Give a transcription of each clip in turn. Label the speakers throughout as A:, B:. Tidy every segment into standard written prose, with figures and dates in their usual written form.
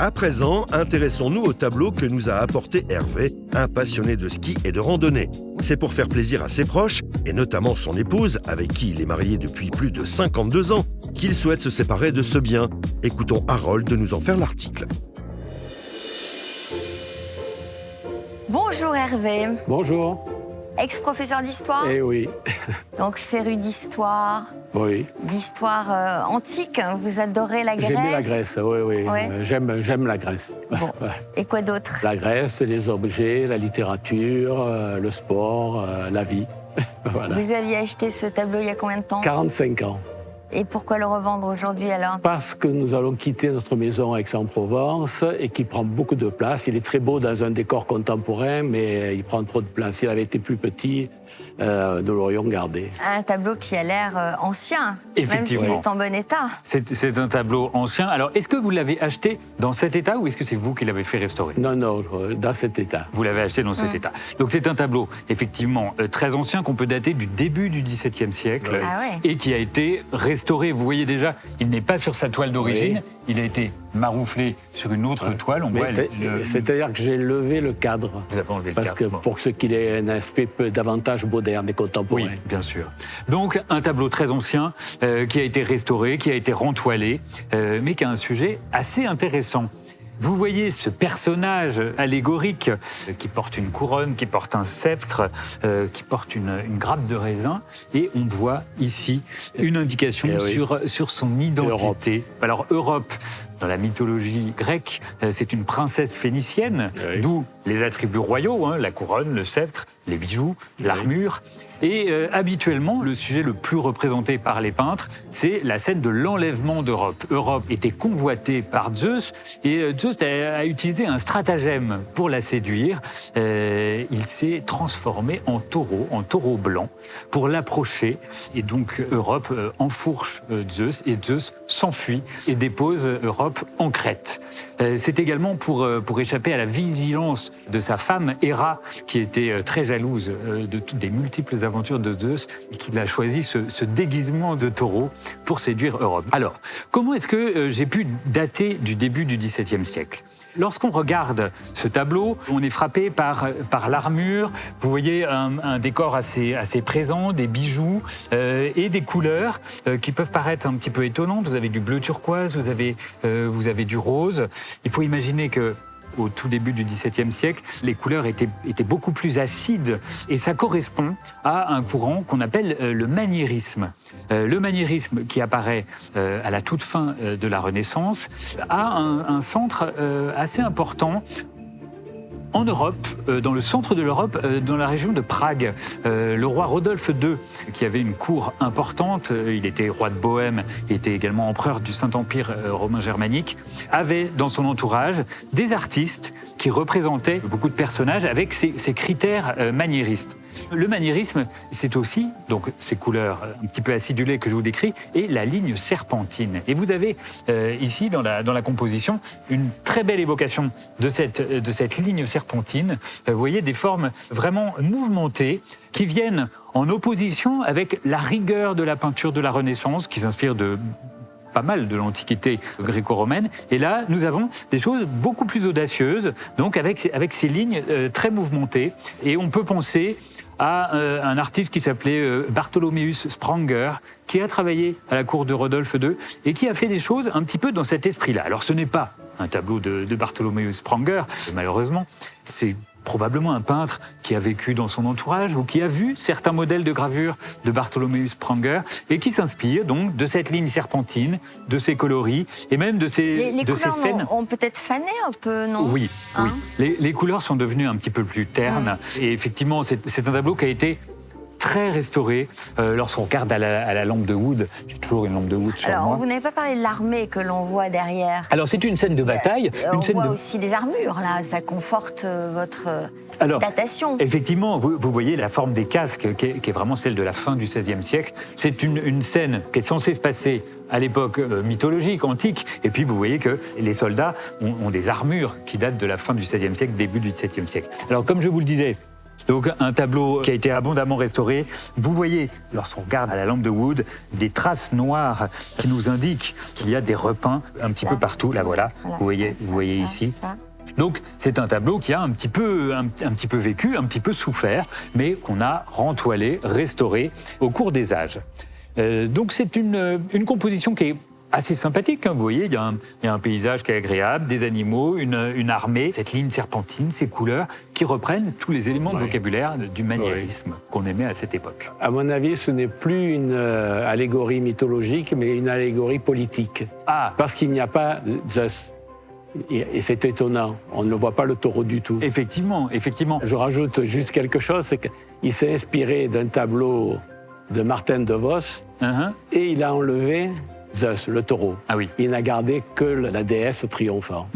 A: À présent, intéressons-nous au tableau que nous a apporté Hervé, un passionné de ski et de randonnée. C'est pour faire plaisir à ses proches, et notamment son épouse, avec qui il est marié depuis plus de 52 ans, qu'il souhaite se séparer de ce bien. Écoutons Harold nous en faire l'article.
B: Bonjour Hervé.
C: Bonjour.
B: Ex-professeur d'histoire.
C: Eh oui.
B: Donc féru d'histoire.
C: Oui.
B: D'histoire antique. Vous adorez la Grèce.
C: J'aime la Grèce, oui.
B: Ouais.
C: J'aime la Grèce.
B: Bon.
C: Ouais.
B: Et quoi d'autre?
C: La Grèce, les objets, la littérature, le sport, la vie. Voilà.
B: Vous aviez acheté ce tableau il y a combien de temps?
C: 45 ans.
B: Et pourquoi le revendre aujourd'hui alors?
C: Parce que nous allons quitter notre maison à Aix-en-Provence et qui prend beaucoup de place. Il est très beau dans un décor contemporain, mais il prend trop de place. S'il avait été plus petit, nous l'aurions gardé.
B: Un tableau qui a l'air ancien,
D: Effectivement.
B: même s'il est en bon état.
D: C'est un tableau ancien. Alors, est-ce que vous l'avez acheté dans cet état ou est-ce que c'est vous qui l'avez fait restaurer?
C: Non, dans cet état.
D: Vous l'avez acheté dans cet état. Donc c'est un tableau, effectivement, très ancien qu'on peut dater du début du XVIIe siècle
B: Ah ouais.
D: et qui a été restauré. Vous voyez déjà, il n'est pas sur sa toile d'origine, il a été marouflé sur une autre toile. On voit
C: C'est-à-dire que j'ai levé le cadre.
D: Vous avez enlevé le
C: Parce
D: cadre.
C: que
D: Bon.
C: pour ce qu'il ait un aspect davantage moderne et contemporain.
D: Oui, bien sûr. Donc, un tableau très ancien qui a été restauré, qui a été rentoilé, mais qui a un sujet assez intéressant. Vous voyez ce personnage allégorique qui porte une couronne, qui porte un sceptre, qui porte une grappe de raisin, et on voit ici une indication sur son identité.
C: Europe.
D: Alors, Europe, dans la mythologie grecque, c'est une princesse phénicienne, d'où les attributs royaux, la couronne, le sceptre, les bijoux, l'armure. Et habituellement, le sujet le plus représenté par les peintres, c'est la scène de l'enlèvement d'Europe. Europe était convoitée par Zeus et Zeus a utilisé un stratagème pour la séduire. Il s'est transformé en taureau blanc, pour l'approcher. Et donc Europe enfourche Zeus et Zeus s'enfuit et dépose Europe en Crète. C'est également pour échapper à la vigilance de sa femme Héra, qui était très jalouse des multiples aventures de Zeus et qu'il a choisi ce déguisement de taureau pour séduire Europe. Alors, comment est-ce que j'ai pu dater du début du XVIIe siècle? Lorsqu'on regarde ce tableau, on est frappé par l'armure. Vous voyez un décor assez présent, des bijoux et des couleurs qui peuvent paraître un petit peu étonnantes. Vous avez du bleu turquoise, vous avez du rose. Il faut imaginer que au tout début du XVIIe siècle, les couleurs étaient beaucoup plus acides et ça correspond à un courant qu'on appelle le maniérisme. Le maniérisme qui apparaît à la toute fin de la Renaissance a un centre assez important en Europe, dans le centre de l'Europe, dans la région de Prague. Le roi Rodolphe II, qui avait une cour importante, il était roi de Bohême, il était également empereur du Saint-Empire romain germanique, avait dans son entourage des artistes qui représentaient beaucoup de personnages avec ces critères maniéristes. Le maniérisme, c'est aussi, donc ces couleurs un petit peu acidulées que je vous décris, et la ligne serpentine. Et vous avez ici, dans la composition, une très belle évocation de cette ligne serpentine. Vous voyez des formes vraiment mouvementées qui viennent en opposition avec la rigueur de la peinture de la Renaissance, qui s'inspire de pas mal de l'Antiquité gréco-romaine. Et là, nous avons des choses beaucoup plus audacieuses, donc avec ces lignes très mouvementées. Et on peut penser à un artiste qui s'appelait Bartholomeus Spranger, qui a travaillé à la cour de Rodolphe II et qui a fait des choses un petit peu dans cet esprit-là. Alors ce n'est pas un tableau de Bartholomeus Spranger, malheureusement, c'est probablement un peintre qui a vécu dans son entourage ou qui a vu certains modèles de gravure de Bartholomeus Spranger et qui s'inspire donc de cette ligne serpentine, de ces coloris et même de ces scènes.
B: Les couleurs ont peut-être fané un peu, non?
D: Oui, oui. Les couleurs sont devenues un petit peu plus ternes et effectivement, c'est un tableau qui a été très restauré. Lorsqu'on regarde à la lampe de Wood, j'ai toujours une lampe de Wood sur moi.
B: Alors, vous n'avez pas parlé de l'armée que l'on voit derrière.
D: Alors, c'est une scène de bataille.
B: On voit aussi des armures, là. Ça conforte votre datation.
D: Effectivement, vous voyez la forme des casques, qui est vraiment celle de la fin du XVIe siècle. C'est une scène qui est censée se passer à l'époque mythologique, antique. Et puis, vous voyez que les soldats ont des armures qui datent de la fin du XVIe siècle, début du XVIIe siècle. Alors, comme je vous le disais, Donc un tableau qui a été abondamment restauré. Vous voyez, lorsqu'on regarde à la lampe de Wood, des traces noires qui nous indiquent qu'il y a des repeints un petit peu partout. Là voilà, vous voyez ici. Donc c'est un tableau qui a un petit peu vécu, un petit peu souffert, mais qu'on a rentoilé, restauré au cours des âges. Donc c'est une composition qui est assez sympathique, hein. Vous voyez, il y a un paysage qui est agréable, des animaux, une armée, cette ligne serpentine, ces couleurs qui reprennent tous les éléments de vocabulaire du maniérisme qu'on aimait à cette époque.
C: À mon avis, ce n'est plus une allégorie mythologique, mais une allégorie politique.
D: Ah.
C: Parce qu'il n'y a pas Zeus. Et c'est étonnant, on ne voit pas le taureau du tout.
D: Effectivement.
C: Je rajoute juste quelque chose, c'est qu'il s'est inspiré d'un tableau de Martin de Vos, et il a enlevé Zeus, le taureau.
D: Ah oui.
C: Il n'a gardé que la déesse triomphant.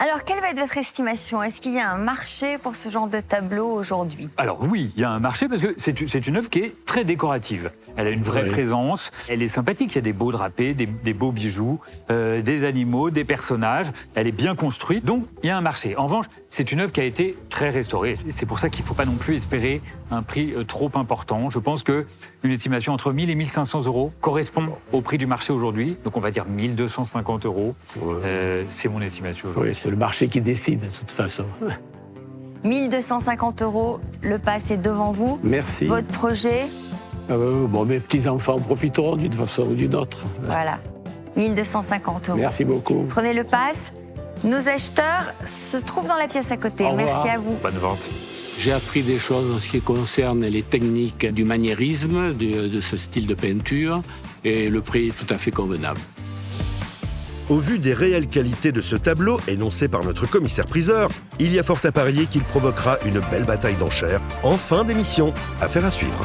B: Alors, quelle va être votre estimation? Est-ce qu'il y a un marché pour ce genre de tableau aujourd'hui?
D: Alors oui, il y a un marché parce que c'est une œuvre qui est très décorative. Elle a une vraie présence, elle est sympathique, il y a des beaux drapés, des beaux bijoux, des animaux, des personnages, elle est bien construite, donc il y a un marché. En revanche, c'est une œuvre qui a été très restaurée. C'est pour ça qu'il ne faut pas non plus espérer un prix trop important. Je pense qu'une estimation entre 1000 et 1500 euros correspond au prix du marché aujourd'hui, donc on va dire 1250 euros. C'est mon estimation aujourd'hui.
C: Oui, c'est le marché qui décide de toute façon.
B: 1250 euros, le pass est devant vous.
C: Merci.
B: Votre projet?
C: Bon, mes petits-enfants profiteront d'une façon ou d'une autre.
B: Voilà, 1250 euros.
C: Merci beaucoup.
B: Prenez le pass. Nos acheteurs se trouvent dans la pièce à côté.
C: Au revoir.
B: Merci à vous.
D: Bonne vente.
C: J'ai appris des choses en ce qui concerne les techniques du maniérisme, de ce style de peinture, et le prix est tout à fait convenable.
A: Au vu des réelles qualités de ce tableau, énoncé par notre commissaire-priseur, il y a fort à parier qu'il provoquera une belle bataille d'enchères en fin d'émission. Affaire à suivre.